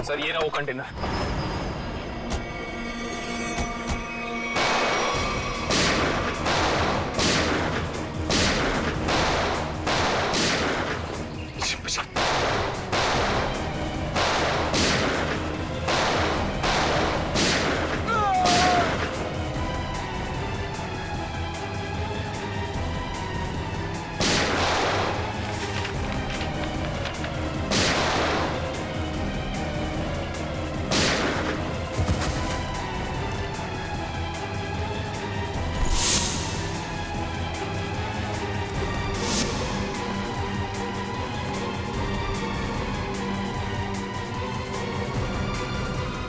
Sir ये रहा वो कंटेनर।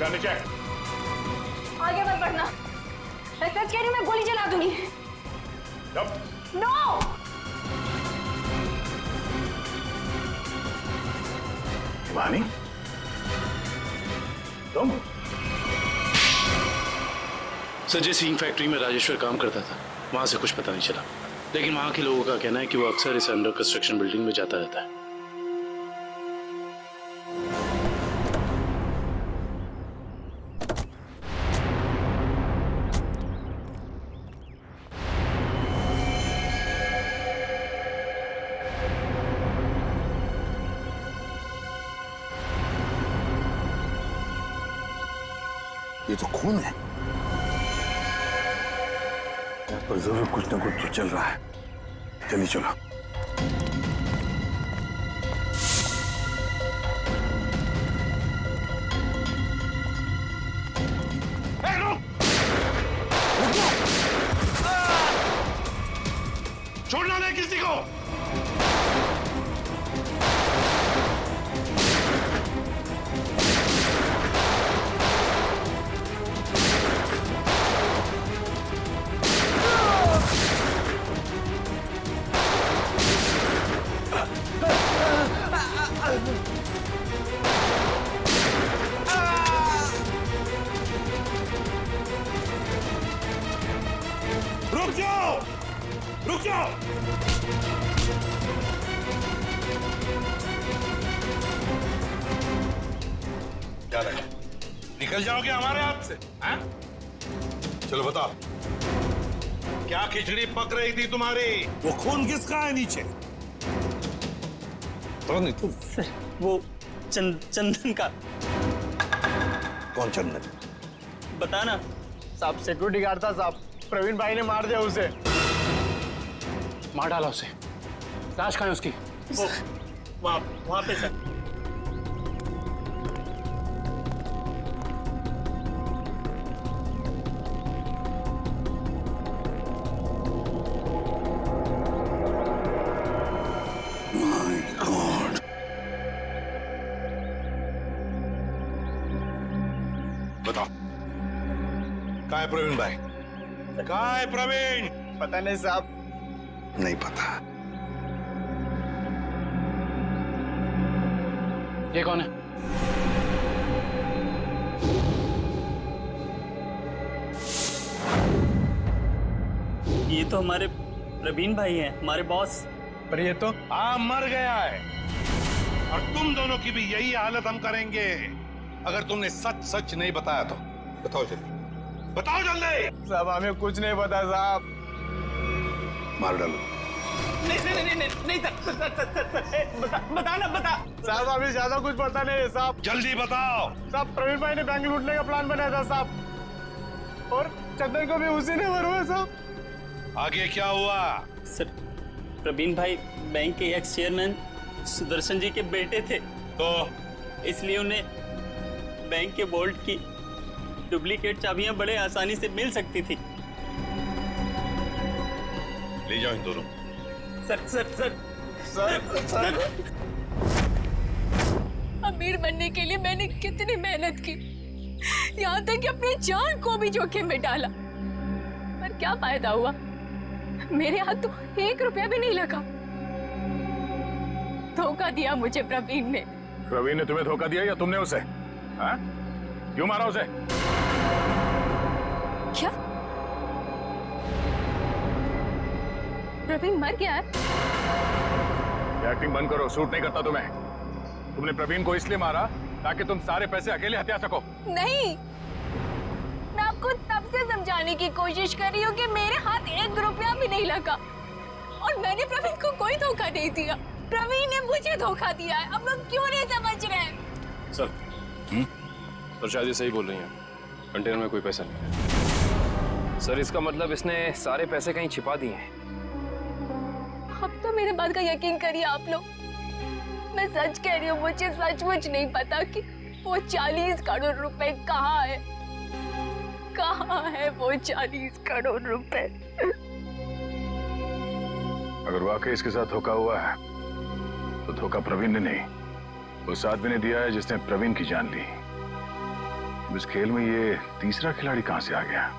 नीचे आगे मत बढ़ना, मैं सच कह रही हूँ, मैं गोली चला दूंगी। नो वानी, तुम? सर जिस इंक फैक्ट्री में राजेश्वर काम करता था वहां से कुछ पता नहीं चला, लेकिन वहां के लोगों का कहना है कि वो अक्सर इस अंडर कंस्ट्रक्शन बिल्डिंग में जाता रहता है। ये तो खून है, पर जरूर कुछ ना कुछ तो चल रहा है। चलिए चलो। छोड़ना नहीं किसी को। रुक जाओ, रुक जाओ। क्या लगा, निकल जाओगे हमारे हाथ से? हैं? चलो बताओ, क्या खिचड़ी पक रही थी तुम्हारी? वो खून किसका है नीचे? सर वो चंदन का। कौन चंदन? बताना। साहब सिक्योरिटी गार्ड था साहब, प्रवीण भाई ने मार दिया उसे। मार डाला उसे। लाश कहाँ है उसकी? वो वहां पे सर। My God. बताओ, कहाँ है प्रवीण भाई? कहाँ है प्रवीण? पता नहीं साहब। नहीं पता। ये कौन है? ये तो हमारे प्रवीण भाई हैं, हमारे बॉस। पर ये तो हाँ मर गया है, और तुम दोनों की भी यही हालत हम करेंगे अगर तुमने सच सच नहीं बताया तो। बताओ जल्दी, बताओ जल्दी। साहब हमें कुछ नहीं पता साहब। मार डालो। नहीं बताना बता। साहब अभी ज्यादा कुछ पता नहीं है साहब। जल्दी बताओ। साहब प्रवीण भाई ने बैंक लूटने का प्लान बनाया था साहब, और चंदन को भी उसी ने मरवाया साहब। आगे क्या हुआ? सर प्रवीण भाई बैंक के एक्स चेयरमैन सुदर्शन जी के बेटे थे, तो इसलिए उन्हें बैंक के वोल्ट की डुप्लीकेट चाबियां बड़े आसानी से मिल सकती थी। ले जाओ इन दोनों। सर अमीर बनने के लिए मैंने कितनी मेहनत की, यहाँ तक कि अपनी जान को भी जोखिम में डाला, पर क्या फायदा हुआ? मेरे हाथ तो 1 रुपया भी नहीं लगा। धोखा दिया मुझे प्रवीण ने। प्रवीण ने तुम्हें धोखा दिया या तुमने उसे? हाँ? क्यों मारा उसे? क्या प्रवीण मर गया है? एक्टिंग बंद करो, सूट नहीं करता तुम्हें। तुमने प्रवीण को इसलिए मारा ताकि तुम सारे पैसे अकेले हथिया सको। नहीं, मैं आपको तब से समझाने की कोशिश कर रही हूँ कि मेरे हाथ 1 रुपया भी नहीं लगा और मैंने प्रवीण को कोई धोखा नहीं दिया। प्रवीण ने मुझे धोखा दिया है। अब लोग क्यों नहीं समझ रहे हैं? सर सर शायद ये सही बोल रही हैं, कंटेनर में कोई पैसा नहीं है। सर इसका मतलब इसने सारे पैसे कहीं छिपा दिए हैं। अब तो मेरे बात का यकीन करिए आप लोग, मैं सच कह रही हूँ, मुझे सचमुच नहीं पता कि वो 40 करोड़ रुपए कहाँ है। कहाँ है वो 40 करोड़ रुपए? अगर वाकई इसके साथ धोखा हुआ है तो धोखा प्रवीण ने नहीं, उस आदमी ने दिया है जिसने प्रवीण की जान ली। इस खेल में ये तीसरा खिलाड़ी कहां से आ गया?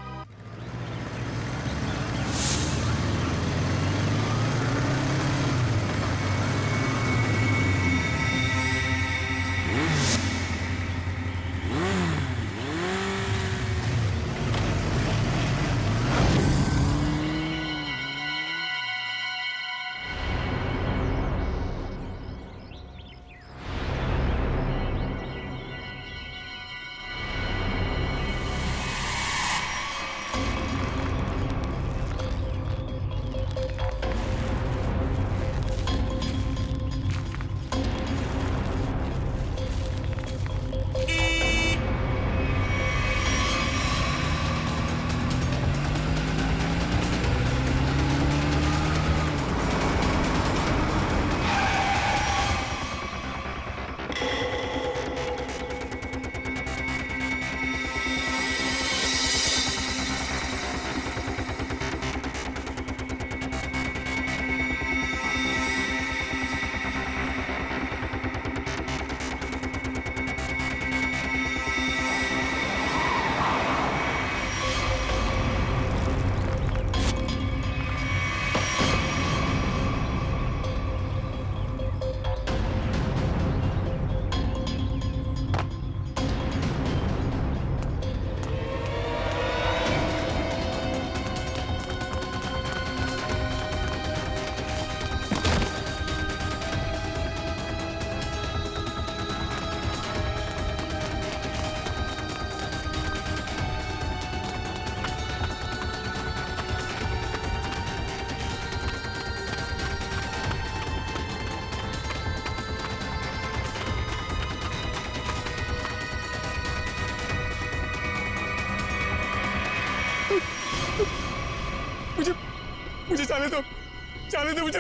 मुझे जाने दो मुझे,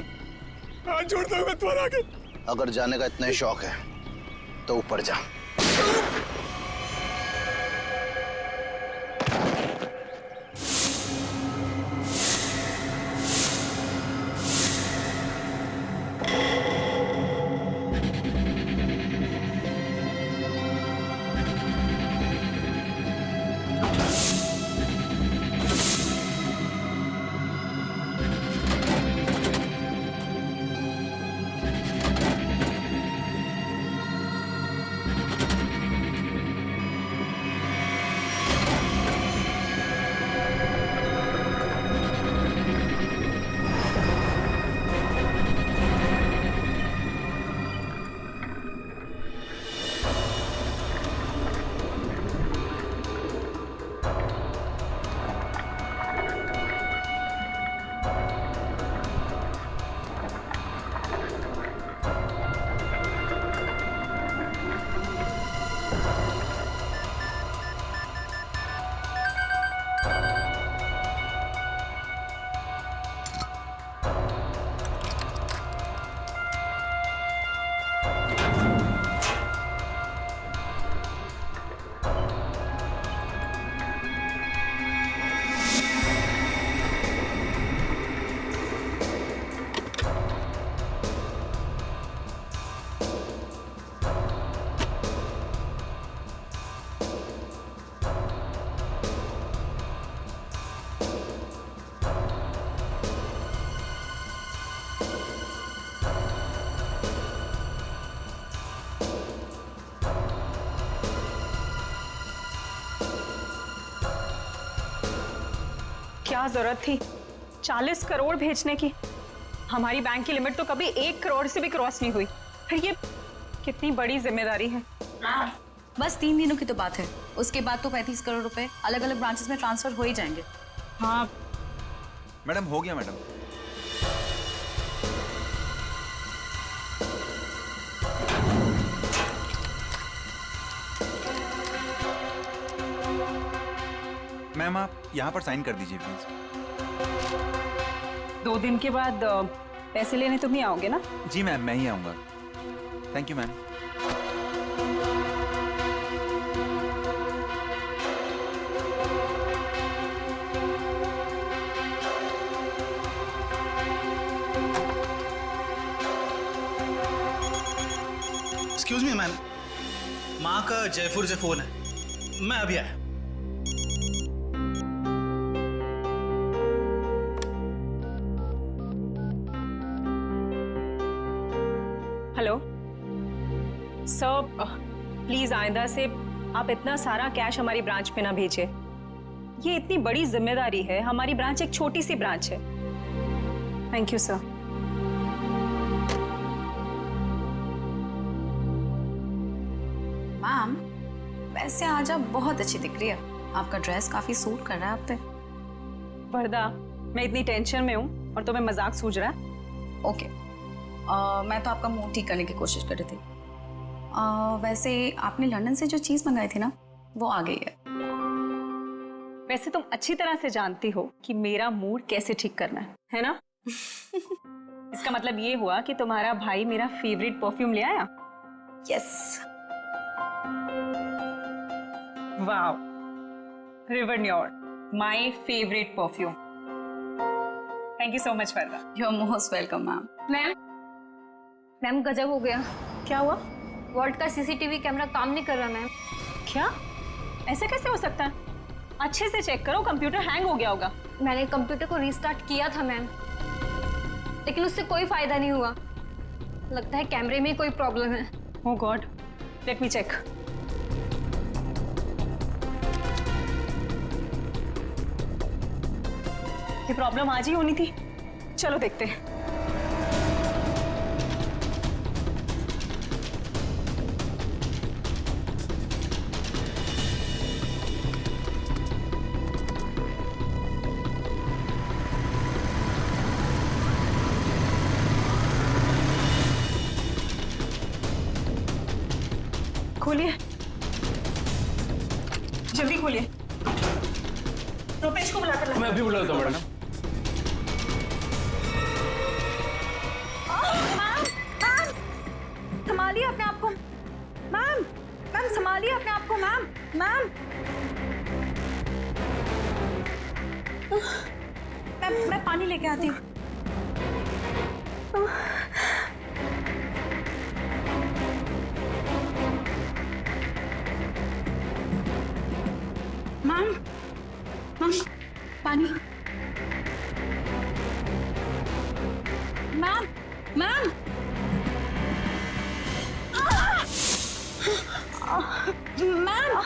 हाथ जोड़ता हूँ मैं तुम्हारे आगे। अगर जाने का इतना ही शौक है तो ऊपर जा। क्या जरूरत थी 40 करोड़ भेजने की? हमारी बैंक की लिमिट तो कभी 1 करोड़ से भी क्रॉस नहीं हुई। फिर ये कितनी बड़ी जिम्मेदारी है। बस 3 दिनों की तो बात है, उसके बाद तो 35 करोड़ रुपए अलग अलग ब्रांचेस में ट्रांसफर हो ही जाएंगे। हाँ मैडम हो गया मैडम। मैम आप यहाँ पर साइन कर दीजिए प्लीज। 2 दिन के बाद पैसे लेने तुम ही आओगे ना? जी मैम मैं ही आऊँगा। Thank you ma'am. Excuse me ma'am, माँ का जयपुर से फोन है, मैं अभी आया। हेलो सर, प्लीज आइंदा से आप इतना सारा कैश हमारी ब्रांच पे ना भेजें। ये इतनी बड़ी जिम्मेदारी है, हमारी ब्रांच एक छोटी सी ब्रांच है। Thank you sir. मैम, वैसे आज आप बहुत अच्छी दिख रही है, आपका ड्रेस काफी सूट कर रहा है आप पे। वरदा, मैं इतनी टेंशन में हूँ और तुम्हें मजाक सूझ रहा है? ओके, मैं तो आपका मूड ठीक करने की कोशिश कर रही थी। वैसे आपने लंदन से जो चीज मंगाई थी ना, वो आ गई है। वैसे तुम अच्छी तरह से जानती हो कि मेरा मूड कैसे ठीक करना है ना? इसका मतलब ये हुआ कि तुम्हारा भाई मेरा फेवरेट परफ्यूम ले आया? यस। वाओ, रिवर न्योर, my favourite perfume. Thank you so much Varda. You are most welcome ma'am. Ma'am गजब हो गया। क्या हुआ? वॉल्ट का सीसीटीवी कैमरा काम नहीं कर रहा मैम। क्या? ऐसे कैसे हो सकता है? अच्छे से चेक करो, कंप्यूटर हैंग हो गया होगा। मैंने कंप्यूटर को रीस्टार्ट किया था मैम, लेकिन उससे कोई फायदा नहीं हुआ। लगता है कैमरे में कोई प्रॉब्लम है। ओह गॉड, लेट मी चेक। ये प्रॉब्लम आज ही होनी थी। चलो देखते हैं। खोलिए, जल्दी खोलिए। रुपेश को बुलाकर लाओ। मैं अभी बुलाता हूँ मैडम। संभालिए अपने आप को मैम। मैम संभालिए अपने आप को मैम। मैम मैं पानी लेके आती हूँ। मैम, मैम पानी। Ma'am, ma'am ma'am.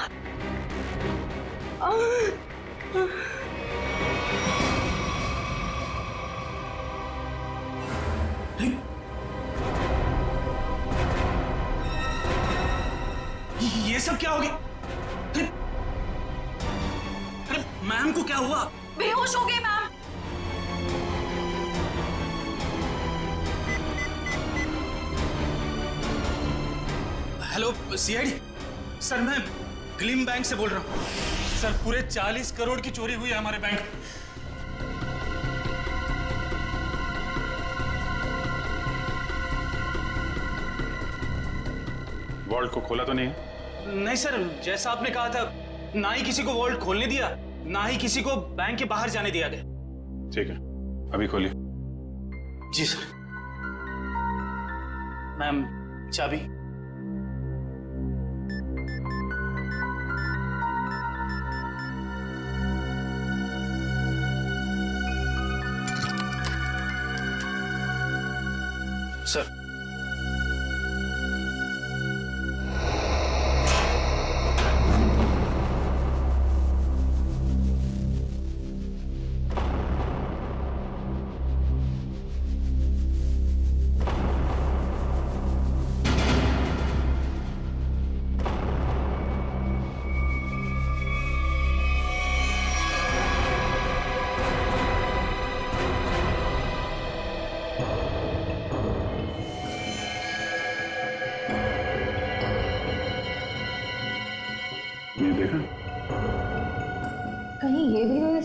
ये सब क्या हो गया? अरे मैम को क्या हुआ? बेहोश हो गए मैम। हेलो सीआईडी सर, मैं ग्लिम बैंक से बोल रहा हूँ। सर पूरे 40 करोड़ की चोरी हुई है हमारे बैंक। वॉल्ट को खोला तो नहीं? नहीं सर, जैसा आपने कहा था, ना ही किसी को वॉल्ट खोलने दिया, ना ही किसी को बैंक के बाहर जाने दिया गया। ठीक है, अभी खोलिए। जी सर। मैम चाबी। सर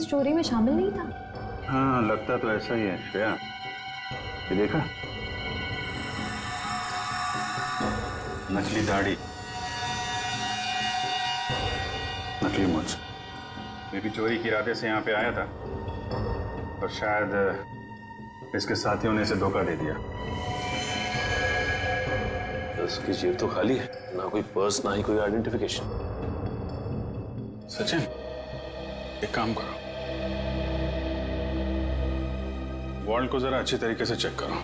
इस चोरी में शामिल नहीं था? हाँ, लगता तो ऐसा ही है श्रेया। ये देखा, नकली दाढ़ी, नकली मूंछ। ये भी चोरी के इरादे से यहाँ पे आया था और शायद इसके साथियों ने इसे धोखा दे दिया। उसकी जेब तो खाली है, ना कोई पर्स ना ही कोई आइडेंटिफिकेशन। सचिन, एक काम करो, वॉल्ट को जरा अच्छी तरीके से चेक करो।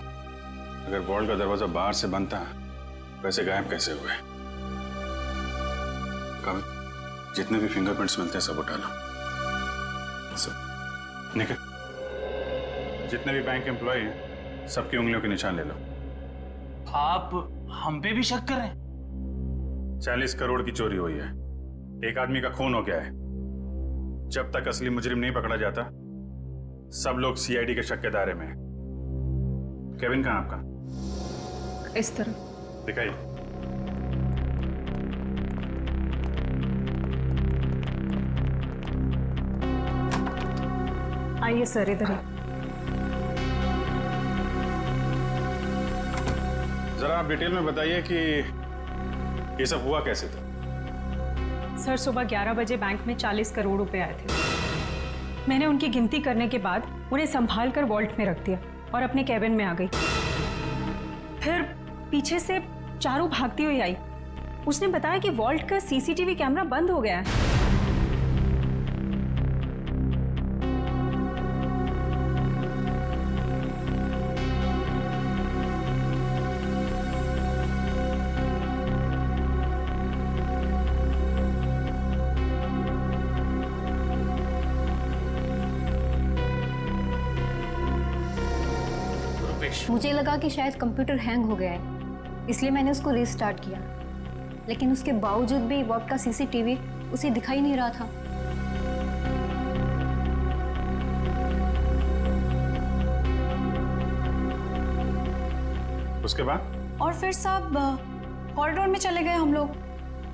अगर वॉल्ट का दरवाजा बाहर से बंद था, वैसे गायब कैसे हुए? कभी जितने भी फिंगरप्रिंट्स मिलते हैं सब उठा लो। सब निकल, जितने भी बैंक एम्प्लॉय हैं सबकी उंगलियों के निशान ले लो। आप हम पे भी शक कर रहे हैं? 40 करोड़ की चोरी हुई है, एक आदमी का खून हो गया है। जब तक असली मुजरिम नहीं पकड़ा जाता, सब लोग सीआईडी के शक के दायरे में हैं। केविन कहाँ आपका? इस तरह दिखाइए। आइए सर, इधर ही। जरा आप डिटेल में बताइए कि ये सब हुआ कैसे था? सर, सुबह 11 बजे बैंक में 40 करोड़ रुपए आए थे। मैंने उनकी गिनती करने के बाद उन्हें संभाल कर वॉल्ट में रख दिया और अपने कैबिन में आ गई। फिर पीछे से चारू भागती हुई आई। उसने बताया कि वॉल्ट का सीसीटीवी कैमरा बंद हो गया है। मुझे लगा कि शायद कंप्यूटर हैंग हो गया है, इसलिए मैंने उसको रीस्टार्ट किया, लेकिन उसके बावजूद भी वॉल्ट का सीसीटीवी उसे दिखाई नहीं रहा था। उसके बाद? और फिर सब कॉरिडोर में चले गए हम लोग,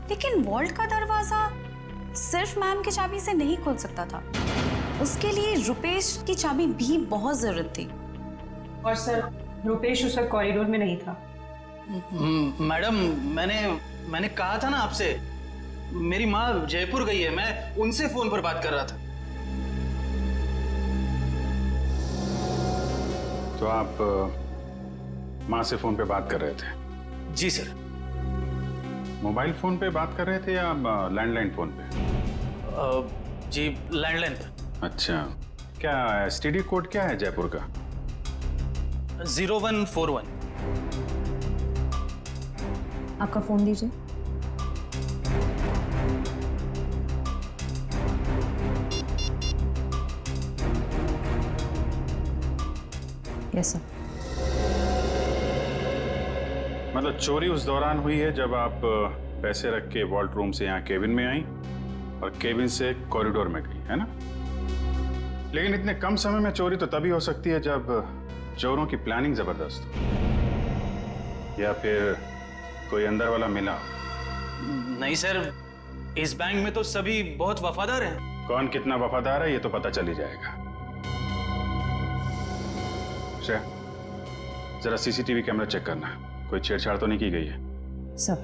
लेकिन वॉल्ट का दरवाजा सिर्फ मैम की चाबी से नहीं खुल सकता था। उसके लिए रुपेश की चाबी भी बहुत जरूरत थी। और सर, रुपेश उस वक्त कॉरिडोर में नहीं था। मैडम, मैंने कहा था ना आपसे, मेरी माँ जयपुर गई है, मैं उनसे फोन पर बात कर रहा था। तो आप माँ से फोन पे बात कर रहे थे? जी सर। मोबाइल फोन पे बात कर रहे थे या लैंडलाइन फोन पे? जी लैंडलाइन पे। अच्छा, क्या एसटीडी कोड क्या है जयपुर का? 0141। आपका फोन दीजिए। Yes sir. मतलब चोरी उस दौरान हुई है जब आप पैसे रख के वॉल्ट रूम से यहाँ केबिन में आई और केबिन से कॉरिडोर में गई, है ना? लेकिन इतने कम समय में चोरी तो तभी हो सकती है जब चोरों की प्लानिंग जबरदस्त हो, या फिर कोई अंदर वाला मिला। नहीं सर, इस बैंक में तो सभी बहुत वफादार हैं। कौन कितना वफादार है ये तो पता चल ही जाएगा। श्रेया, जरा सीसीटीवी कैमरा चेक करना, कोई छेड़छाड़ तो नहीं की गई है? सर,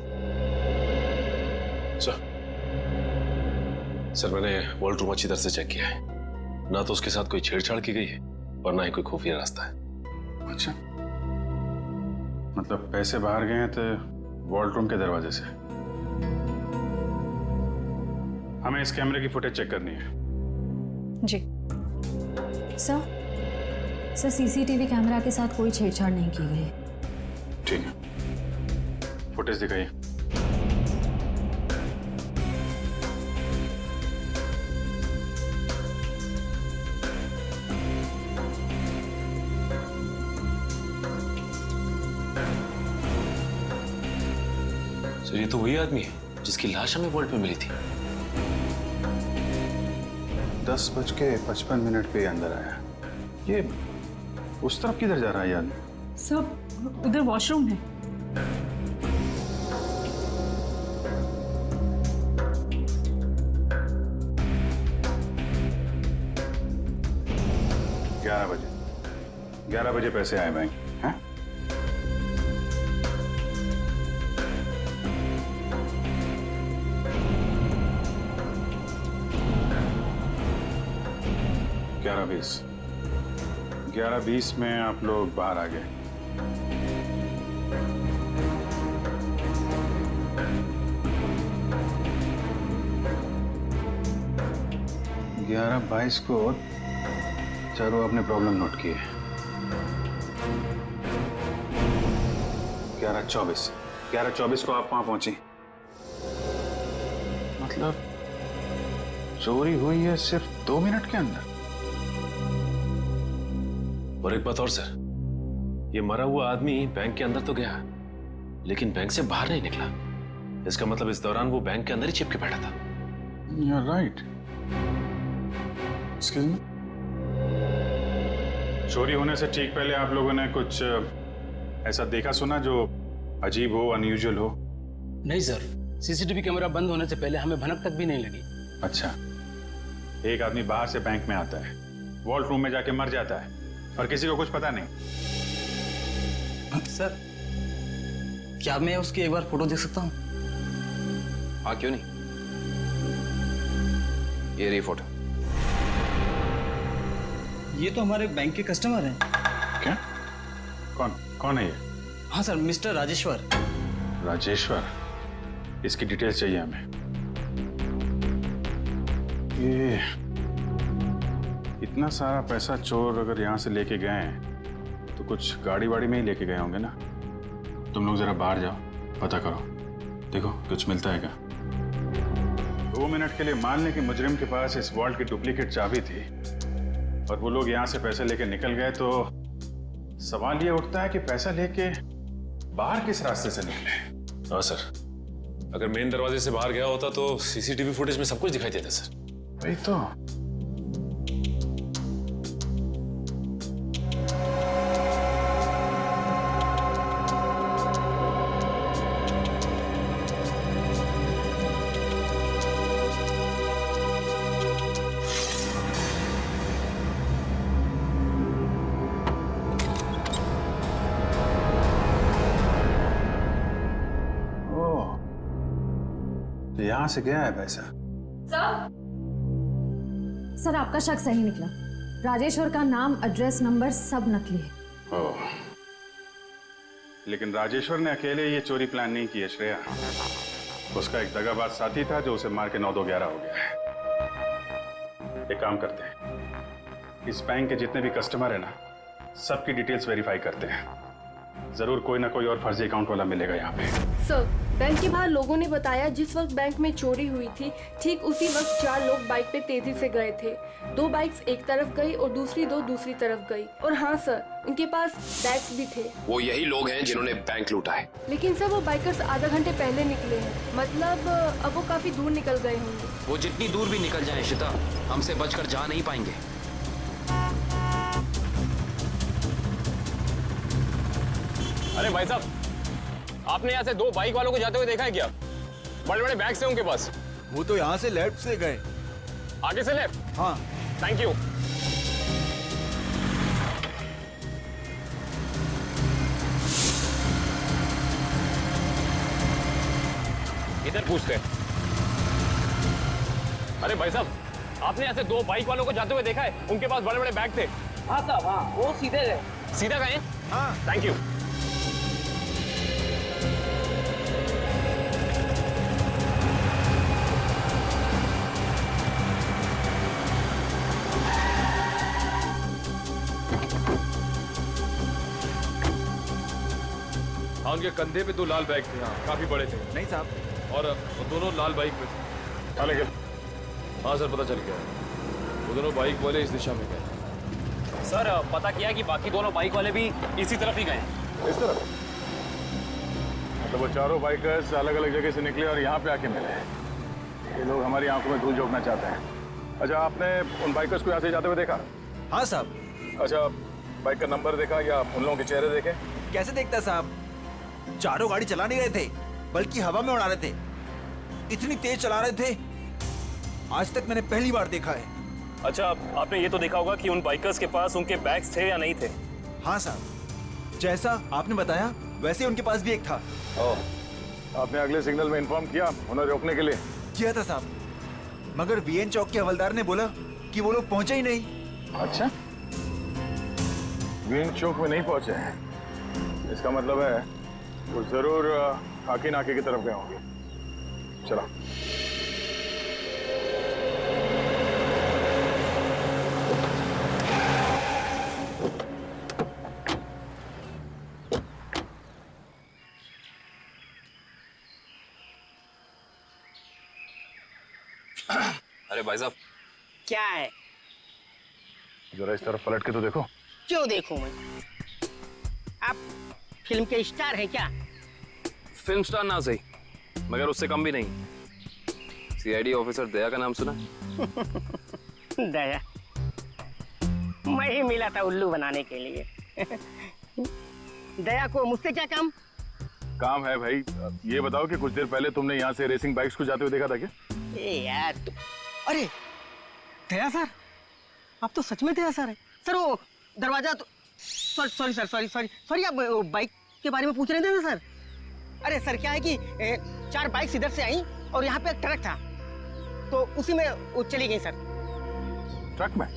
मैंने वॉल्ट रूम अच्छी तरह से चेक किया है, ना तो उसके साथ कोई छेड़छाड़ की गई है और ना ही कोई खुफिया रास्ता है। अच्छा, मतलब पैसे बाहर गए हैं तो वॉल्ट रूम के दरवाजे से। हमें इस कैमरे की फुटेज चेक करनी है। जी सर, सीसीटीवी कैमरा के साथ कोई छेड़छाड़ नहीं की गई। ठीक है, फुटेज दिखाइए। सर, ये तो वही आदमी है जिसकी लाश हमें वॉल्ट में मिली थी। 10:55 पे अंदर आया। ये उस तरफ किधर जा रहा है यार? सब उधर वॉशरूम है। बजे पैसे आए बैंक? हैं? ग्यारह 11:20 में आप लोग बाहर आ गए। ग्यारह 22 को चारों अपने प्रॉब्लम नोट किए। 11:24 को आप वहां पहुंची। मतलब चोरी हुई है सिर्फ 2 मिनट के अंदर। और एक बात और सर, ये मरा हुआ आदमी बैंक के अंदर तो गया लेकिन बैंक से बाहर नहीं निकला। इसका मतलब इस दौरान वो बैंक के अंदर ही चिपके बैठा था। You're right. Excuse me? चोरी होने से ठीक पहले आप लोगों ने कुछ ऐसा देखा सुना जो अजीब हो, अनयूजुअल हो? नहीं सर, सीसीटीवी कैमरा बंद होने से पहले हमें भनक तक भी नहीं लगी। अच्छा, एक आदमी बाहर से बैंक में आता है, वॉल्ट रूम में जाके मर जाता है और किसी को कुछ पता नहीं। सर, क्या मैं उसकी एक बार फोटो देख सकता हूँ? हाँ, क्यों नहीं। ये रही फोटो। ये तो हमारे बैंक के कस्टमर हैं। क्या? कौन है ये? हाँ सर, मिस्टर राजेश्वर। राजेश्वर? इसकी डिटेल्स चाहिए हमें। ये इतना सारा पैसा चोर अगर यहाँ से लेके गए हैं तो कुछ गाड़ी वाड़ी में ही लेके गए होंगे ना। तुम लोग जरा बाहर जाओ, पता करो, देखो कुछ मिलता है क्या। 2 मिनट के लिए मान लें कि मुजरिम के पास इस वॉल्ट की डुप्लीकेट चाबी थी और वो लोग यहाँ से पैसे लेके निकल गए, तो सवाल ये उठता है कि पैसा लेके बाहर किस रास्ते से निकले। हाँ सर, अगर मेन दरवाजे से बाहर गया होता तो सीसीटीवी फुटेज में सब कुछ दिखाई देता सर। वही तो। यहाँ से गया है पैसा। सर, आपका शक सही निकला। राजेश्वर का नाम, एड्रेस, नंबर सब नकली है। ओह, लेकिन राजेश्वर ने अकेले ये चोरी प्लान नहीं की है श्रेया। उसका एक दगाबाज साथी था जो उसे मार के 9-2-11 हो गया है। एक काम करते हैं, इस बैंक के जितने भी कस्टमर है ना, सबकी डिटेल्स वेरीफाई करते हैं। जरूर कोई ना कोई और फर्जी अकाउंट वाला मिलेगा यहाँ पे। सर, बैंक के बाहर लोगों ने बताया जिस वक्त बैंक में चोरी हुई थी ठीक उसी वक्त 4 लोग बाइक पे तेजी से गए थे। 2 बाइक्स एक तरफ गई और दूसरी 2 दूसरी तरफ गई। और हाँ सर, उनके पास बैग्स भी थे। वो यही लोग हैं जिन्होंने बैंक लूटा है। लेकिन सर, वो बाइकर्स आधा घंटे पहले निकले हैं। मतलब अब वो काफी दूर निकल गए होंगे। वो जितनी दूर भी निकल जाए शिता, हमसे बचकर जा नहीं पाएंगे। अरे भाई साहब, आपने यहाँ से 2 बाइक वालों को जाते हुए देखा है क्या? बड़े बड़े बैग्स हैं उनके पास। वो तो यहाँ से लेफ्ट से गए। आगे से लेफ्ट? हाँ। Thank you. इधर पूछते हैं। अरे भाई साहब, आपने यहाँ से 2 बाइक वालों को जाते हुए देखा है? उनके पास बड़े बड़े बैग थे। हाँ साहब, हाँ, वो सीधे गए। सीधा गए? हाँ। Thank you. हाँ, उनके कंधे पे 2 लाल बैग थे। हाँ, काफी बड़े थे। नहीं साहब। और वो दोनों लाल बाइक पे थे। हाँ लेकिन हाँ सर, पता चल गया, वो दोनों बाइक वाले इस दिशा में गए। सर, पता किया कि बाकी दोनों बाइक वाले भी इसी तरफ ही गए। इस तरफ? मतलब वो चारों बाइकर्स अलग अलग जगह से निकले और यहाँ पे आके मिले। ये लोग हमारी आंखों में धूल झोंकना चाहते हैं। अच्छा, आपने उन बाइकर्स को यहाँ से जाते हुए देखा? हाँ साहब। अच्छा, बाइक का नंबर देखा या उन लोगों के चेहरे देखे? कैसे देखता साहब, चारों गाड़ी चला नहीं रहे थे बल्कि हवा में उड़ा रहे थे। इतनी तेज चला रहे थे, आज तक मैंने पहली बार देखा है। अच्छा, आपने ये तो देखा होगा कि उन बाइकर्स के पास उनके बैग्स थे या नहीं थे? हाँ साहब, जैसा आपने बताया वैसे ही उनके पास भी एक था। आपने अगले सिग्नल में इन्फॉर्म किया उन्हें रोकने के लिए? किया था साहब, मगर वीएन चौक के हवलदार ने बोला कि वो लोग पहुंचे ही नहीं। अच्छा, वीएन चौक में नहीं पहुंचे हैं, इसका मतलब है वो जरूर खाकी नाके की तरफ गए होंगे। चलो। अरे भाई साहब, क्या है? जरा इस तरफ पलट के तो देखो। क्यों देखूं मैं? आप फिल्म के स्टार हैं क्या? फिल्म स्टार ना सही, मगर उससे कम भी नहीं। सीआईडी ऑफिसर दया का नाम सुना? दया? मैं ही मिला था उल्लू बनाने के लिए। दया को मुझसे क्या काम? काम है भाई। ये बताओ कि कुछ देर पहले तुमने यहाँ से रेसिंग बाइक्स को जाते हुए देखा था क्या? यार अरे दया सर, आप तो सच में दया सर है सर। वो दरवाजा तो सॉरी सर, सॉरी आप बाइक के बारे में पूछ रहे थे ना सर? अरे सर क्या है कि 4 बाइक्स इधर से आई और यहाँ पे एक ट्रक था, तो उसी में वो चली गई सर। ट्रक में?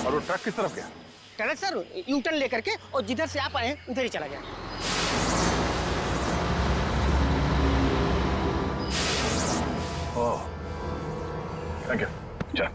और वो ट्रक किस तरफ गया? ट्रक सर यू टर्न लेकर के और जिधर से आप आए उधर ही चला गया। ओह, थैंक यू। चल।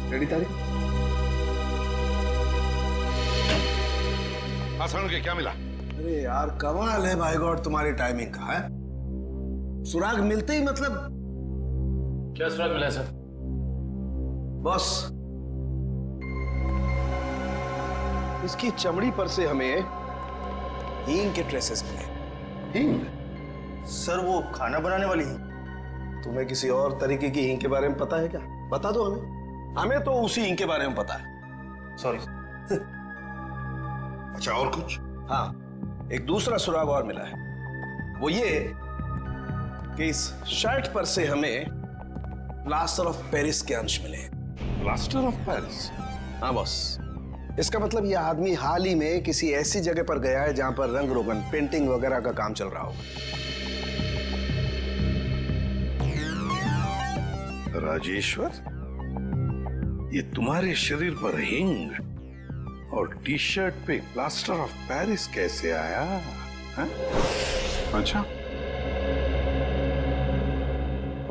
रेडी तारीख? हाँ सर, के क्या मिला? अरे यार कमाल है भाई गॉड तुम्हारी टाइमिंग का है। सुराग मिलते ही मतलब। क्या सुराग मिला है सर? बॉस, इसकी चमड़ी पर से हमें हींग के ट्रेसेस मिले। हींग? सर वो खाना बनाने वाली हींग। तुम्हें किसी और तरीके की हींग के बारे में पता है क्या? बता दो हमें। हमें तो उसी हींग के बारे में पता है। सॉरी। अच्छा, और कुछ? हाँ, एक दूसरा सुराग और मिला है। वो ये कि इस शर्ट पर से हमें प्लास्टर ऑफ पेरिस के अंश मिले। Plaster of Paris? हाँ बॉस, इसका मतलब यह आदमी हाल ही में किसी ऐसी जगह पर गया है जहां पर रंग रोगन, पेंटिंग वगैरह का काम चल रहा होगा। राजेश्वर, ये तुम्हारे शरीर पर हिंग और टी शर्ट पे प्लास्टर ऑफ पेरिस कैसे आया? है? अच्छा,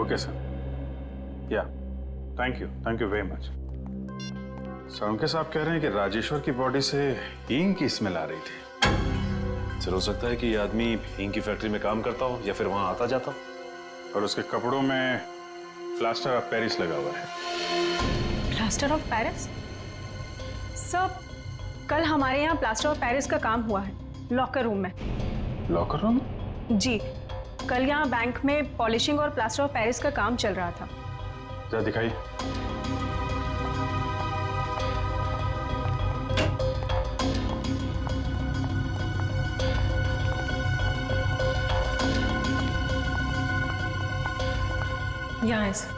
ओके सर। या thank you very much. Sir साहब कह रहे हैं कि राजेश्वर की बॉडी से हींग की स्मेल आ रही थी। सर हो सकता है कि ये आदमी हींग की फैक्ट्री में काम करता हो या फिर वहां आता जाता हो। और उसके कपड़ों में प्लास्टर ऑफ पेरिस लगा हुआ है। Plaster of Paris? सर कल हमारे यहाँ प्लास्टर ऑफ पेरिस का काम हुआ है लॉकर रूम में। Locker room? जी, कल यहाँ बैंक में पॉलिशिंग और प्लास्टर ऑफ पेरिस का काम चल रहा था। जरा दिखाइए। यहाँ है सर।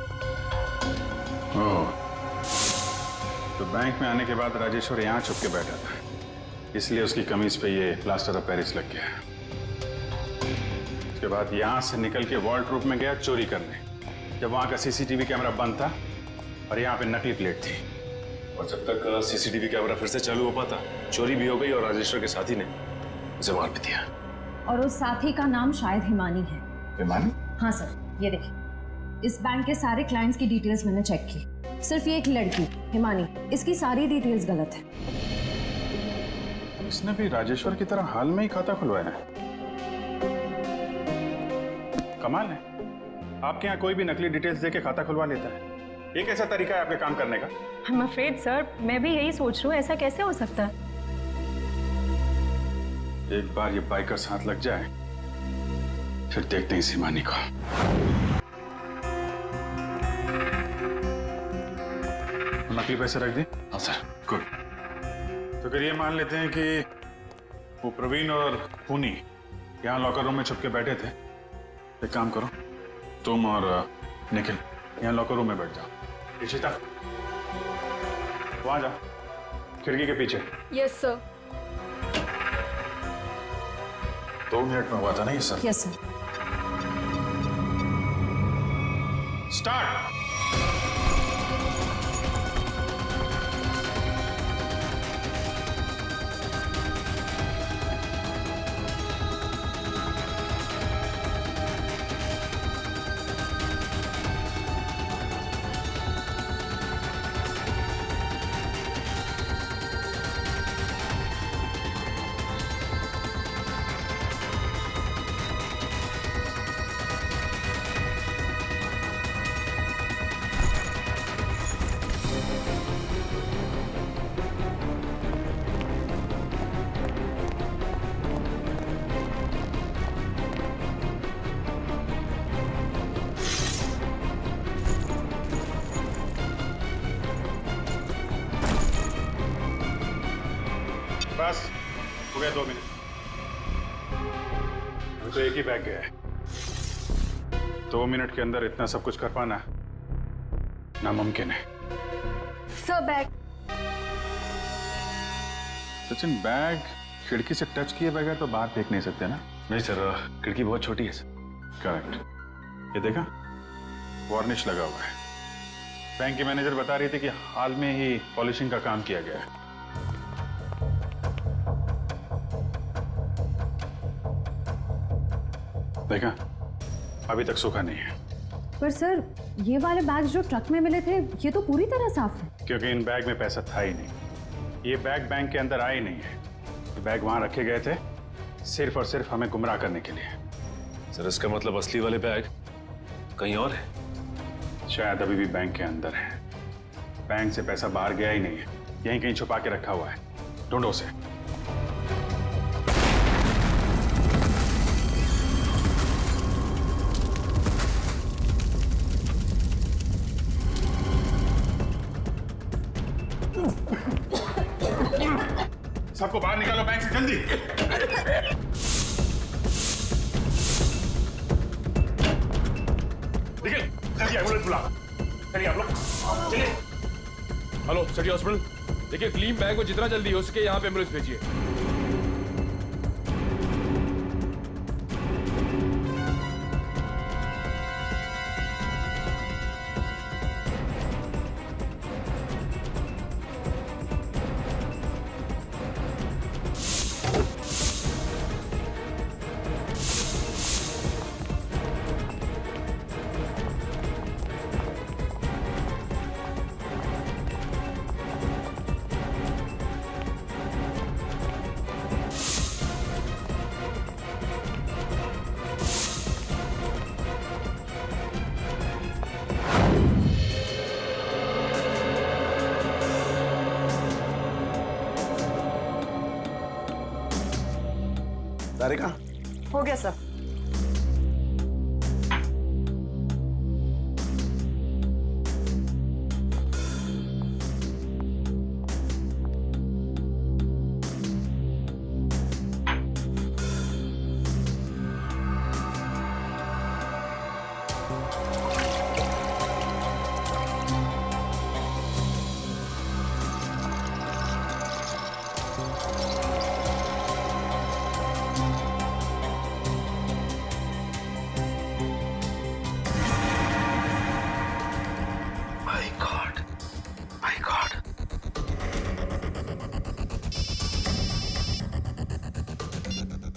तो बैंक में आने के बाद राजेश्वर यहाँ छुप के बैठा था, इसलिए उसकी कमीज पे ये प्लास्टर ऑफ पेरिस लग गया। उसके बाद यहाँ से निकल के वॉल्ट रूप में गया चोरी करने, जब वहाँ का सीसीटीवी कैमरा बंद था और यहाँ पे नकली प्लेट थी। और जब तक सीसीटीवी कैमरा फिर से चालू हो पाता, चोरी भी हो गई और राजेश्वर के साथी ने उसे मार भी दिया। और उस साथी का नाम शायद हिमानी है। हिमानी? हाँ सर, ये देखिए, इस बैंक के सारे क्लाइंट्स की डिटेल्स मैंने चेक की। सिर्फ ये एक लड़की हिमानी, इसकी सारी डिटेल्स गलत है। इसने भी राजेश्वर की तरह हाल में ही खाता खुलवाया है। कमाल है, आपके यहाँ कोई भी नकली डिटेल्स देके खाता खुलवा लेता है। ये कैसा तरीका है आपके काम करने का? I'm afraid, सर, मैं भी यही सोच रही हूँ, ऐसा कैसे हो सकता है? एक बार ये बाइकर्स हाथ लग जाए फिर देखते हैं सीमानी को। नकली पैसे रख दी? हाँ सर। गुड। तो फिर ये मान लेते हैं कि वो प्रवीण और खूनी यहाँ लॉकर रूम में छुप के बैठे थे। एक काम करो, तुम और निखिल यहाँ लॉकर रूम में बैठ जाओ। इशिता वहां जाओ, खिड़की के पीछे। Yes sir. 2 मिनट में हुआ था ना ये सर? Yes sir. स्टार्ट। बस हो गया 2 मिनट। अभी तो एक ही बैग गया है। 2 मिनट के अंदर इतना सब कुछ कर पाना नामुमकिन है। Sir bag. सचिन, बैग खिड़की से टच किए बगैर तो बाहर फेंक नहीं सकते ना? नहीं सर, खिड़की बहुत छोटी है सर। करेक्ट। ये देखा, वार्निश लगा हुआ है। बैंक की मैनेजर बता रही थी कि हाल में ही पॉलिशिंग का काम किया गया है। देखा, अभी तक सूखा नहीं है। पर सर, ये वाले बैग्स जो ट्रक में मिले थे, ये तो पूरी तरह साफ है। क्योंकि इन बैग में पैसा था ही नहीं। ये बैग बैंक के अंदर आए नहीं है। ये बैग वहां रखे गए थे सिर्फ और सिर्फ हमें गुमराह करने के लिए। सर इसका मतलब असली वाले बैग कहीं और है? शायद अभी भी बैंक के अंदर है। बैंक से पैसा बाहर गया ही नहीं है, यहीं कहीं छुपा के रखा हुआ है। ढूंढो उसे। सबको बाहर निकालो बैंक से, जल्दी। निखिल, जल्दी एम्बुलेंस बुला। चलिए आप लोग, चलिए। हेलो सिटी हॉस्पिटल, देखिए क्लीन बैग को जितना जल्दी हो सके यहाँ पे एम्बुलेंस भेजिए। सारिका, हो गया सर।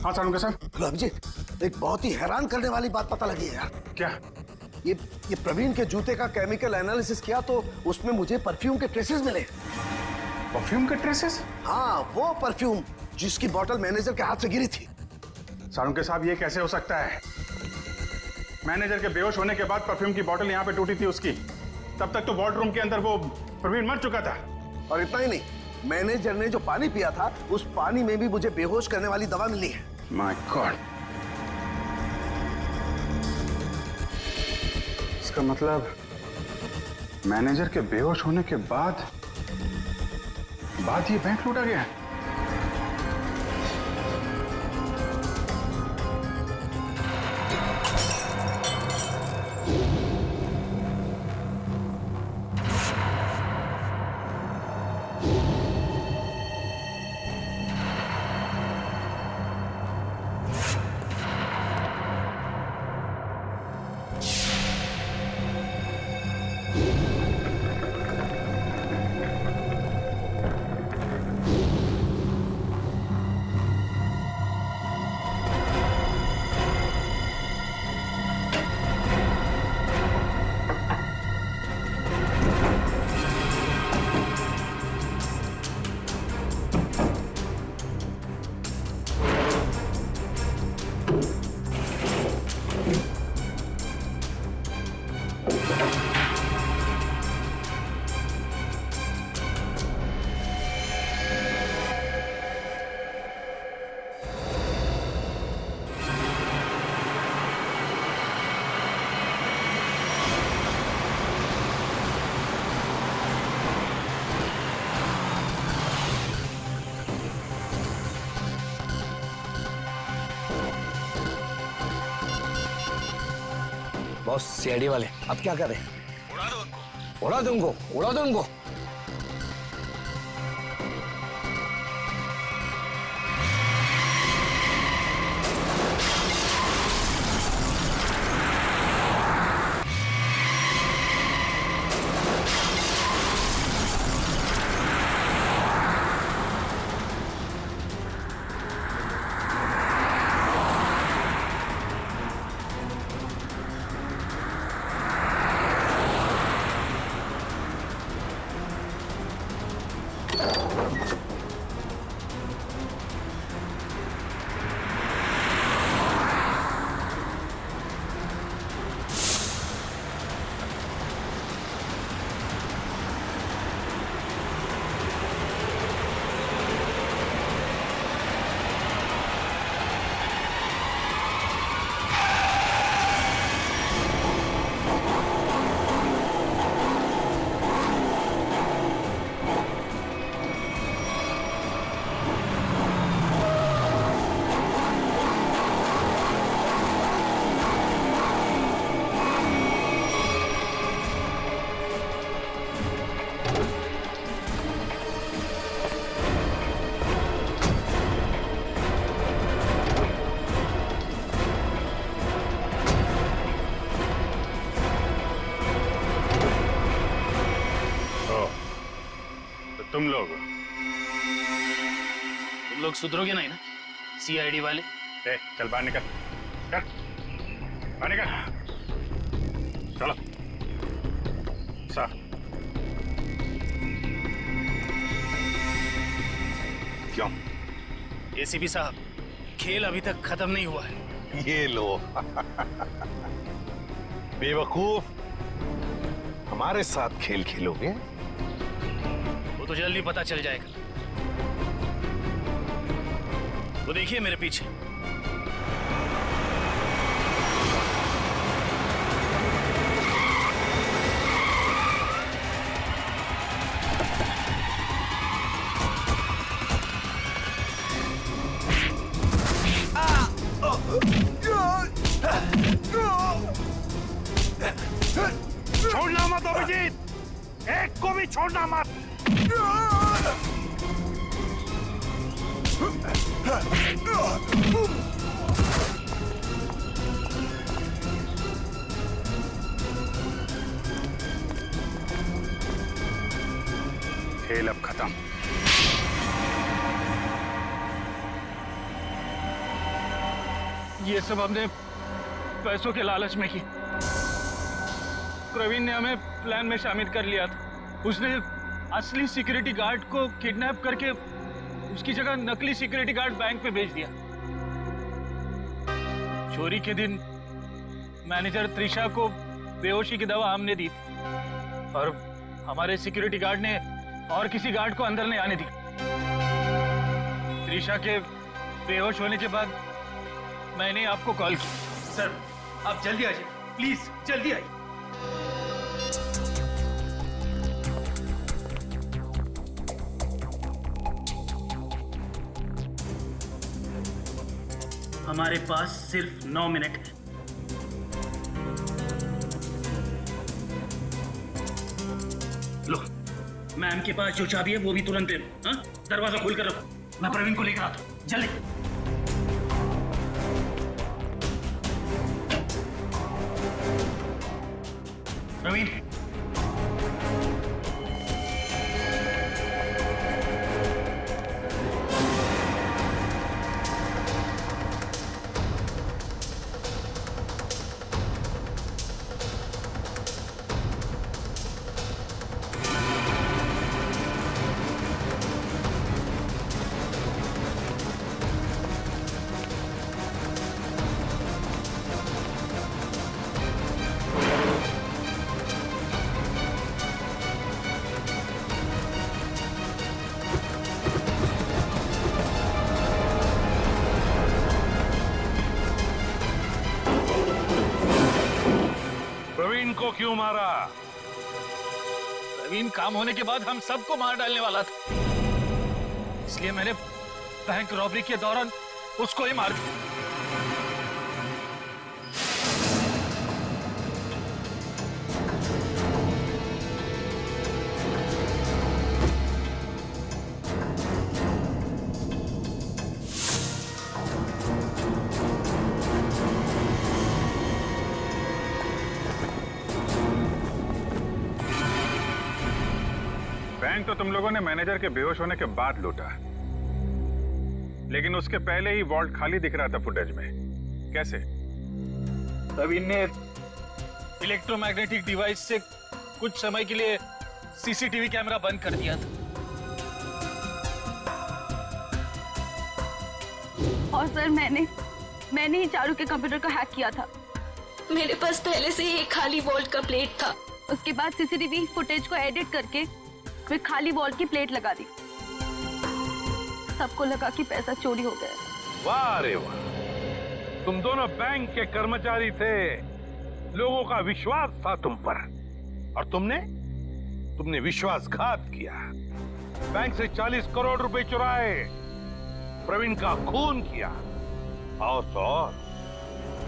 हाँ सारुंगा साहब। हेलो अभिजीत, एक बहुत ही हैरान करने वाली बात पता लगी है यार। क्या? ये प्रवीण के जूते का केमिकल एनालिसिस किया तो उसमें मुझे परफ्यूम के ट्रेसेस मिले। परफ्यूम के ट्रेसेस? हाँ, वो परफ्यूम जिसकी बोतल मैनेजर के हाथ से गिरी थी। सारुंके साहब, ये कैसे हो सकता है? मैनेजर के बेहोश होने के बाद परफ्यूम की बोतल यहाँ पे टूटी थी उसकी। तब तक तो वॉर्ड रूम के अंदर वो प्रवीण मर चुका था। और इतना ही नहीं, मैनेजर ने जो पानी पिया था उस पानी में भी मुझे बेहोश करने वाली दवा मिली है। माय गॉड, इसका मतलब मैनेजर के बेहोश होने के बाद ये बैंक लूटा गया। बॉस, सीआईडी वाले अब क्या करें? उड़ा दो उनको, उड़ा दो उनको, उड़ा दो उनको। तुम लोग सुधरोगे नहीं ना, सीआईडी वाले? चल बाहर निकल, चल बाहर निकल, चलो साहब। क्यों? एसीपी साहब, खेल अभी तक खत्म नहीं हुआ है। ये लो बेवकूफ, हमारे साथ खेल खेलोगे? वो तो जल्दी पता चल जाएगा। वो देखिए मेरे पीछे। छोड़ना मत अभिजीत, एक को भी छोड़ना मत। खेल अब खत्म। ये सब हमने पैसों के लालच में की। प्रवीण ने हमें प्लान में शामिल कर लिया था। उसने असली सिक्योरिटी गार्ड को किडनैप करके उसकी जगह नकली सिक्योरिटी गार्ड बैंक पे भेज दिया। चोरी के दिन मैनेजर त्रिशा को बेहोशी की दवा हमने दी थी और हमारे सिक्योरिटी गार्ड ने और किसी गार्ड को अंदर नहीं आने दी। त्रिशा के बेहोश होने के बाद मैंने आपको कॉल की। सर आप जल्दी आ जाइए, प्लीज जल्दी आइए। हमारे पास सिर्फ 9 मिनट है। लो, मैम के पास जो चाबी है वो भी तुरंत दे दो। हाँ? दरवाजा खोल कर रखो, मैं प्रवीण को लेकर आता हूँ। जल्दी। प्रवीण, प्रवीण को क्यों मारा? प्रवीण काम होने के बाद हम सबको मार डालने वाला था, इसलिए मैंने बैंक रॉबरी के दौरान उसको ही मार दिया। बैंक तो तुम लोगों ने मैनेजर के बेहोश होने के बाद लूटा, लेकिन उसके पहले ही वॉल्ट खाली दिख रहा था फुटेज में। कैसे? प्रवीण ने इलेक्ट्रोमैग्नेटिक डिवाइस से कुछ समय के लिए सीसीटीवी कैमरा बंद कर दिया था। और सर मैंने ही चारू के कंप्यूटर को हैक किया था। मेरे पास पहले से ही एक खाली वॉल्ट का प्लेट था। उसके बाद सीसीटीवी फुटेज को एडिट करके फिर खाली वॉल्ट की प्लेट लगा दी। सबको लगा कि पैसा चोरी हो गया। वाह रे वाह, तुम दोनों बैंक के कर्मचारी थे, लोगों का विश्वास था तुम पर, और तुमने विश्वासघात किया। बैंक से 40 करोड़ रुपए चुराए, प्रवीण का खून किया, और तो और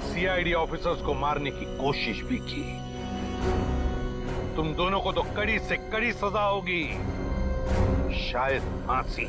सीआईडी ऑफिसर्स को मारने की कोशिश भी की। तुम दोनों को तो कड़ी से कड़ी सजा होगी, शायद फांसी।